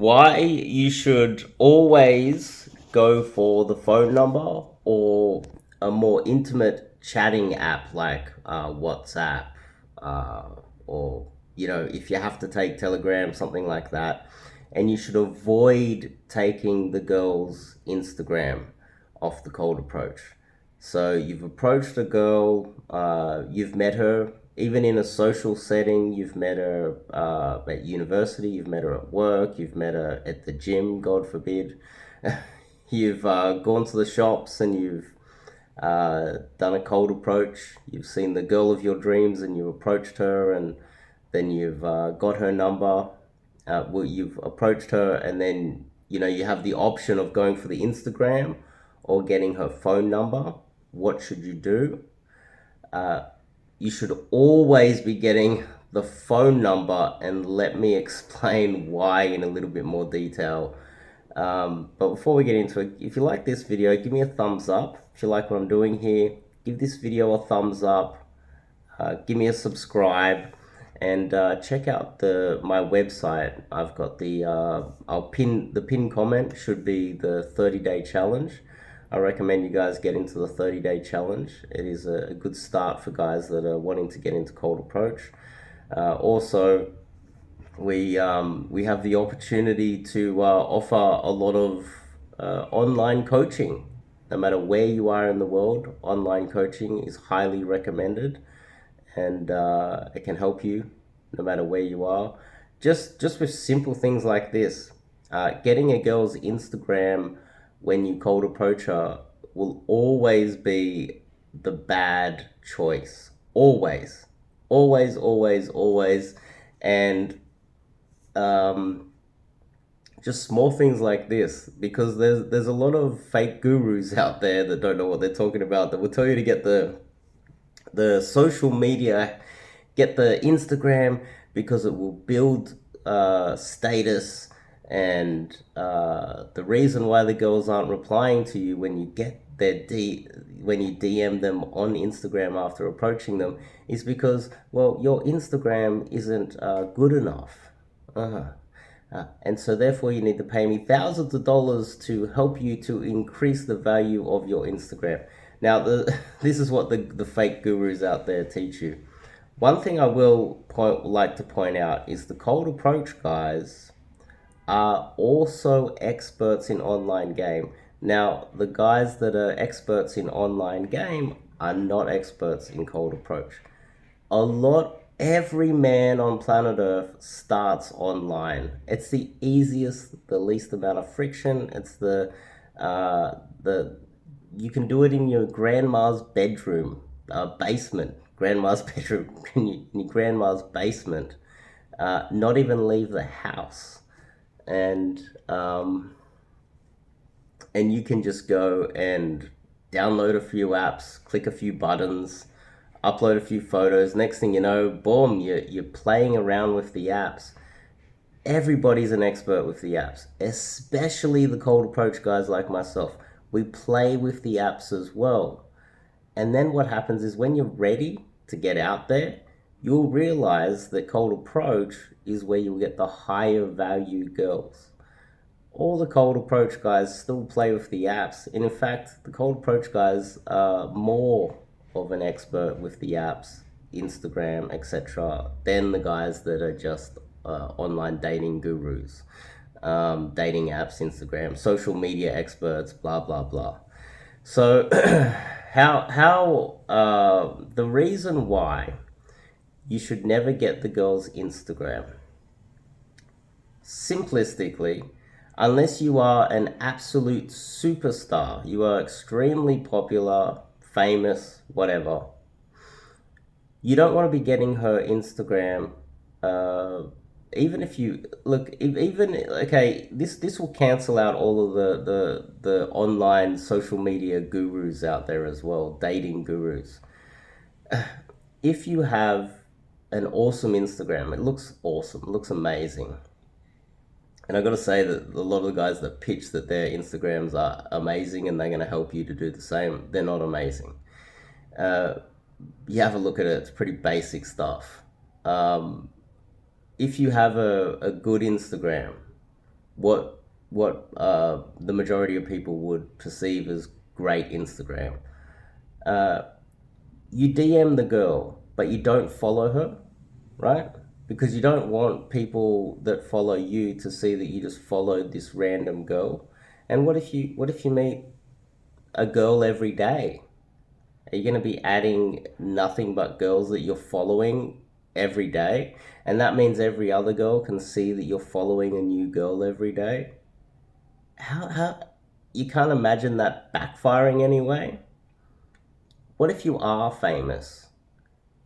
Why you should always go for the phone number or a more intimate chatting app like WhatsApp, uh, or if you have to take Telegram, something like that. And you should avoid taking the girl's Instagram off the cold approach. So you've approached a girl, you've met her, even in a social setting, you've met her at university, you've met her at work, you've met her at the gym, God forbid. You've gone to the shops and you've done a cold approach. You've seen the girl of your dreams and you've approached her, and then you've got her number. Well, you've approached her, and then you have the option of going for the Instagram or getting her phone number. What should you do? You should always be getting the phone number, and let me explain why in a little bit more detail. But before we get into it, if you like this video, give me a thumbs up. If you like what I'm doing here, give this video a thumbs up. Give me a subscribe, and check out my website. I've got I'll pin the pin comment should be the 30-day challenge. I recommend you guys get into the 30-day challenge. It is a good start for guys that are wanting to get into cold approach. Also, we have the opportunity to offer a lot of online coaching. No matter where you are in the world, online coaching is highly recommended, and it can help you no matter where you are. Just with simple things like this, getting a girl's Instagram when you cold approach her will always be the bad choice. Always, always, always, always, and um, just small things like this, because there's a lot of fake gurus out there that don't know what they're talking about, that will tell you to get the social media, get the Instagram, because it will build status. And the reason why the girls aren't replying to you when you get when you DM them on Instagram after approaching them is because, well, your Instagram isn't good enough. Uh-huh. And so therefore you need to pay me thousands of dollars to help you to increase the value of your Instagram. Now, this is what the fake gurus out there teach you. One thing I will like to point out is the cold approach guys are also experts in online game. Now, the guys that are experts in online game are not experts in cold approach. Every man on planet Earth starts online. It's the easiest, the least amount of friction. It's the you can do it in your grandma's bedroom, basement, grandma's bedroom, in your grandma's basement. Not even leave the house, and you can just go and download a few apps, click a few buttons, upload a few photos. Next thing you know, boom, you're playing around with the apps. Everybody's an expert with the apps, especially the cold approach guys like myself. We play with the apps as well. And then what happens is when you're ready to get out there, you'll realize that cold approach is where you'll get the higher value girls. All the cold approach guys still play with the apps. And in fact, the cold approach guys are more of an expert with the apps, Instagram, etc., than the guys that are just online dating gurus, dating apps, Instagram, social media experts, blah blah blah. So, the reason why you should never get the girl's Instagram, simplistically, unless you are an absolute superstar, you are extremely popular, famous, whatever, you don't want to be getting her Instagram. Even if you look, even okay, this will cancel out all of the online social media gurus out there as well, dating gurus. If you have an awesome Instagram, it looks awesome, it looks amazing. And I got to say that a lot of the guys that pitch that their Instagrams are amazing and they're going to help you to do the same, they're not amazing. You have a look at it, it's pretty basic stuff. If you have a good Instagram, what the majority of people would perceive as great Instagram. Uh, you DM the girl, but you don't follow her, right? Because you don't want people that follow you to see that you just followed this random girl. And what if you meet a girl every day? Are you going to be adding nothing but girls that you're following every day? And that means every other girl can see that you're following a new girl every day. How you can't imagine that backfiring anyway? What if you are famous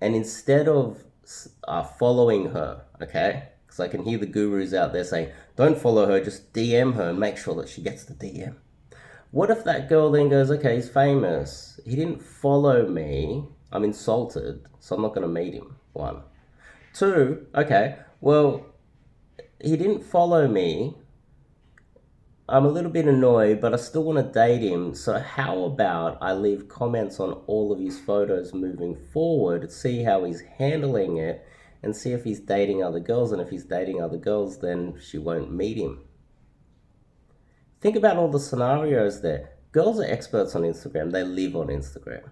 and instead of following her, okay? Because I can hear the gurus out there saying, don't follow her, just DM her and make sure that she gets the DM. What if that girl then goes, okay, he's famous. He didn't follow me. I'm insulted, so I'm not going to meet him. One. Two, okay, well, he didn't follow me. I'm a little bit annoyed, but I still want to date him. So how about I leave comments on all of his photos moving forward, see how he's handling it, and see if he's dating other girls. And if he's dating other girls, then she won't meet him. Think about all the scenarios there. Girls are experts on Instagram. They live on Instagram.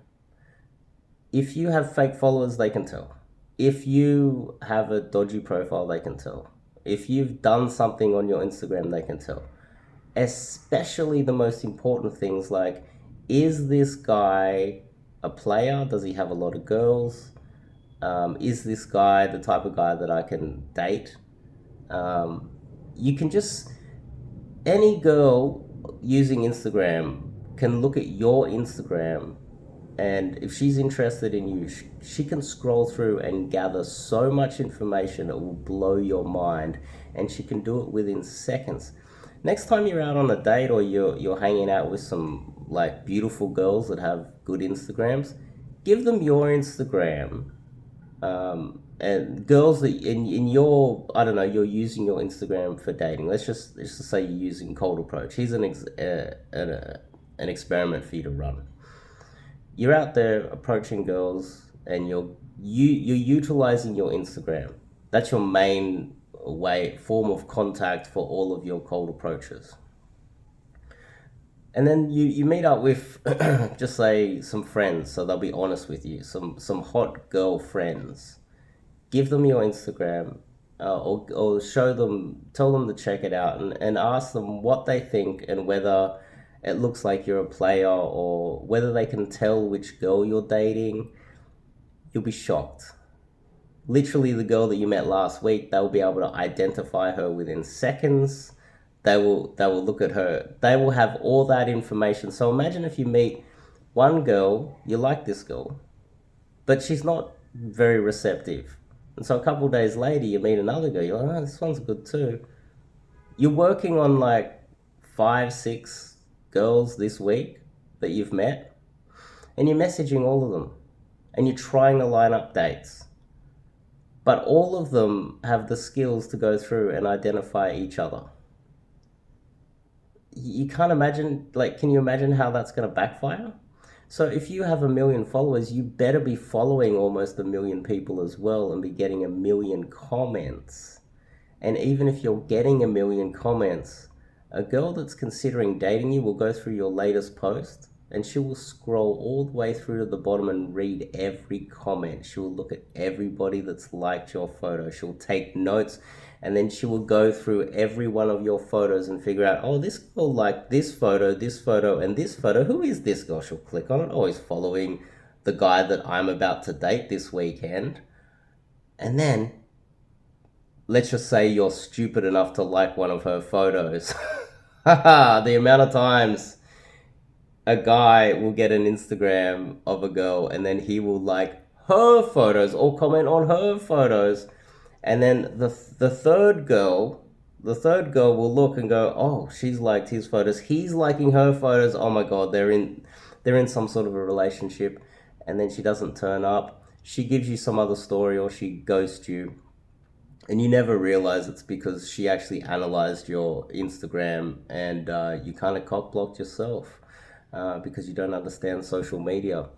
If you have fake followers, they can tell. If you have a dodgy profile, they can tell. If you've done something on your Instagram, they can tell. Especially the most important things like, is this guy a player? Does he have a lot of girls? Is this guy the type of guy that I can date? You can just, any girl using Instagram can look at your Instagram, and if she's interested in you, she can scroll through and gather so much information that will blow your mind, and she can do it within seconds. Next time you're out on a date or you're hanging out with some like beautiful girls that have good Instagrams, give them your Instagram, and girls that in your, I don't know, you're using your Instagram for dating. Let's just say you're using cold approach. Here's an experiment for you to run. You're out there approaching girls, and you're utilizing your Instagram. That's your main form of contact for all of your cold approaches. And then you meet up with just say some friends, so they'll be honest with you, some hot girl friends. Give them your Instagram, or show them, tell them to check it out, and ask them what they think and whether it looks like you're a player or whether they can tell which girl you're dating. You'll be shocked. Literally, the girl that you met last week, they'll be able to identify her within seconds. They will look at her. They will have all that information. So imagine if you meet one girl, you like this girl, but she's not very receptive. And so a couple of days later, you meet another girl. You're like, oh, this one's good too. You're working on like 5, 6 girls this week that you've met, and you're messaging all of them, and you're trying to line up dates. But all of them have the skills to go through and identify each other. You can't imagine, like, can you imagine how that's going to backfire? So if you have 1 million followers, you better be following almost 1 million people as well and be getting 1 million comments. And even if you're getting 1 million comments, a girl that's considering dating you will go through your latest post, and she will scroll all the way through to the bottom and read every comment. She will look at everybody that's liked your photo. She'll take notes, and then she will go through every one of your photos and figure out, oh, this girl liked this photo, and this photo. Who is this girl? She'll click on it. Oh, he's following the guy that I'm about to date this weekend. And then, let's just say you're stupid enough to like one of her photos. The amount of times a guy will get an Instagram of a girl, and then he will like her photos or comment on her photos, and then the third girl will look and go, oh, she's liked his photos, he's liking her photos, oh my god, they're in some sort of a relationship. And then she doesn't turn up, she gives you some other story, or she ghosts you, and you never realize it's because she actually analyzed your Instagram, and you kind of cock blocked yourself, because you don't understand social media.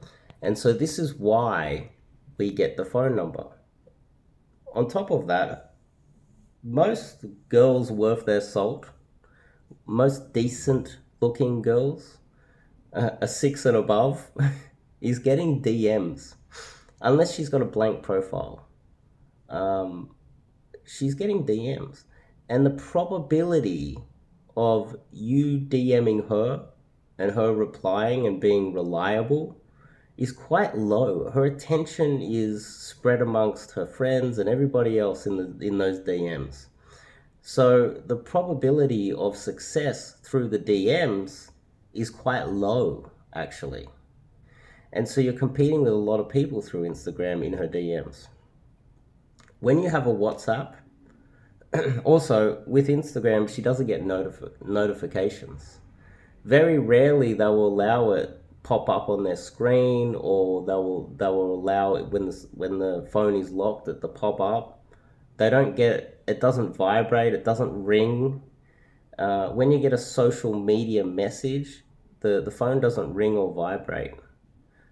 And so this is why we get the phone number. On top of that, most girls worth their salt most decent looking girls, a six and above, is getting DMs. Unless she's got a blank profile, um, she's getting DMs. And the probability of you DMing her and her replying and being reliable is quite low. Her attention is spread amongst her friends and everybody else in those DMs. So the probability of success through the DMs is quite low, actually. And so you're competing with a lot of people through Instagram in her DMs. When you have a WhatsApp, also with Instagram, she doesn't get notifications. Very rarely they will allow it pop up on their screen, or they will allow it when the phone is locked at the pop up. They don't get it. Doesn't vibrate. It doesn't ring. When you get a social media message, the phone doesn't ring or vibrate.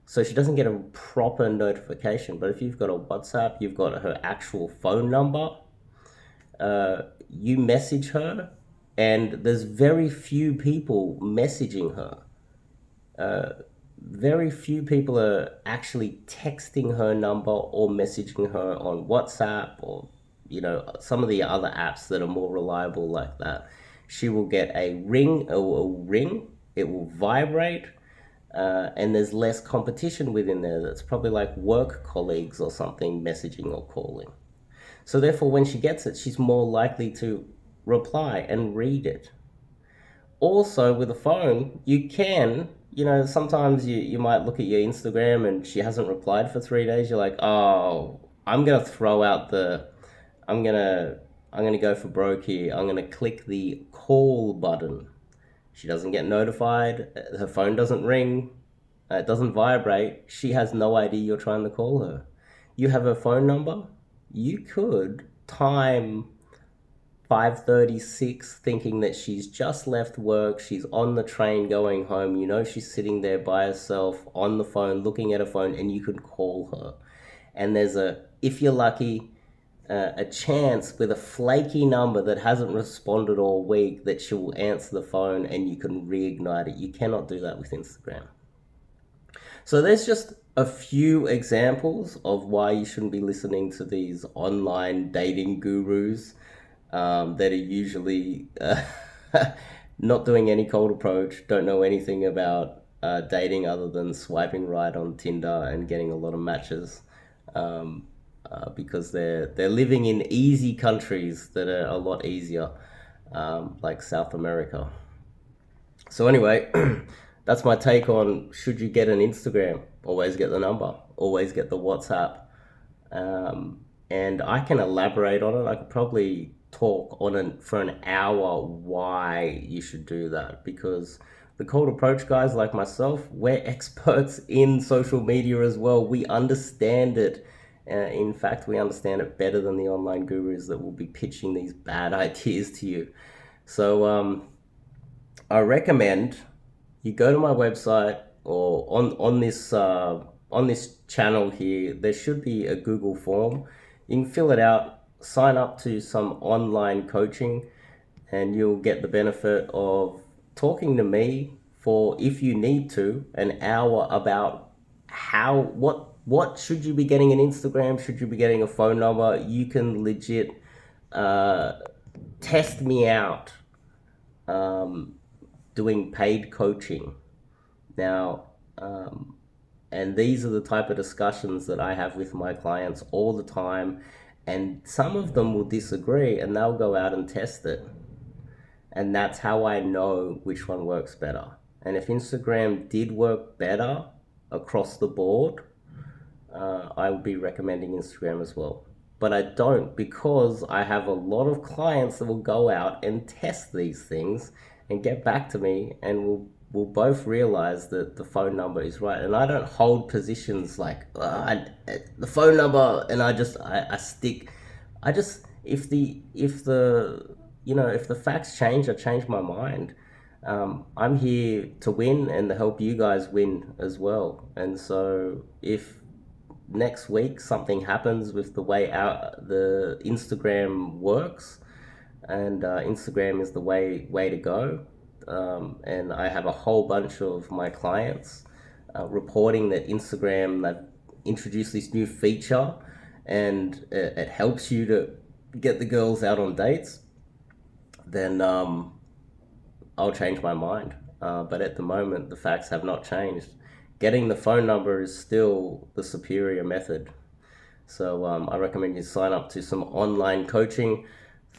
So she doesn't get a proper notification. But if you've got a WhatsApp, you've got her actual phone number, you message her, and there's very few people messaging her. Very few people are actually texting her number or messaging her on WhatsApp, or some of the other apps that are more reliable like that. She will get a ring, it will vibrate, and there's less competition within there. That's probably like work colleagues or something messaging or calling. So therefore, when she gets it, she's more likely to reply and read it. Also, with a phone, you can, sometimes you might look at your Instagram and she hasn't replied for 3 days. You're like, oh, I'm gonna throw out I'm gonna, I'm gonna go for broke here. I'm gonna click the call button. She doesn't get notified. Her phone doesn't ring. It doesn't vibrate. She has no idea you're trying to call her. You have her phone number. You could time 5:36 thinking that she's just left work, she's on the train going home, she's sitting there by herself on the phone looking at her phone, and you could call her. And there's if you're lucky, a chance with a flaky number that hasn't responded all week that she will answer the phone and you can reignite it. You cannot do that with Instagram. So there's just a few examples of why you shouldn't be listening to these online dating gurus, that are usually not doing any cold approach, don't know anything about dating other than swiping right on Tinder and getting a lot of matches, because they're living in easy countries that are a lot easier, like South America. So anyway, that's my take on should you get an Instagram. Always get the number. Always get the WhatsApp. And I can elaborate on it. I could probably talk on it for an hour why you should do that, because the cold approach guys like myself, we're experts in social media as well. We understand it. In fact, we understand it better than the online gurus that will be pitching these bad ideas to you. So I recommend you go to my website, or on this channel here. There should be a Google form. You can fill it out, sign up to some online coaching, and you'll get the benefit of talking to me for, if you need to, an hour about what should you be getting an Instagram, should you be getting a phone number. You can legit uh, test me out, um, doing paid coaching. Now, and these are the type of discussions that I have with my clients all the time. And some of them will disagree and they'll go out and test it. And that's how I know which one works better. And if Instagram did work better across the board, I would be recommending Instagram as well. But I don't, because I have a lot of clients that will go out and test these things and get back to me, and we'll both realize that the phone number is right. And I don't hold positions like the phone number, and I stick. I just if the facts change, I change my mind. I'm here to win and to help you guys win as well. And so if next week something happens with the way the Instagram works, and Instagram is the way to go. And I have a whole bunch of my clients reporting that Instagram they've introduced this new feature, and it helps you to get the girls out on dates. Then I'll change my mind. But at the moment, the facts have not changed. Getting the phone number is still the superior method. So I recommend you sign up to some online coaching,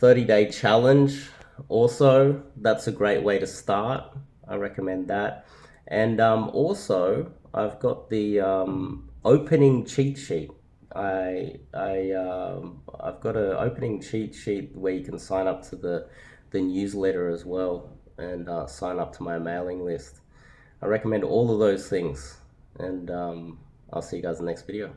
30-day challenge. Also, that's a great way to start. I recommend that. And also, I've got the opening cheat sheet. I've got an opening cheat sheet where you can sign up to the newsletter as well, and sign up to my mailing list. I recommend all of those things, and I'll see you guys in the next video.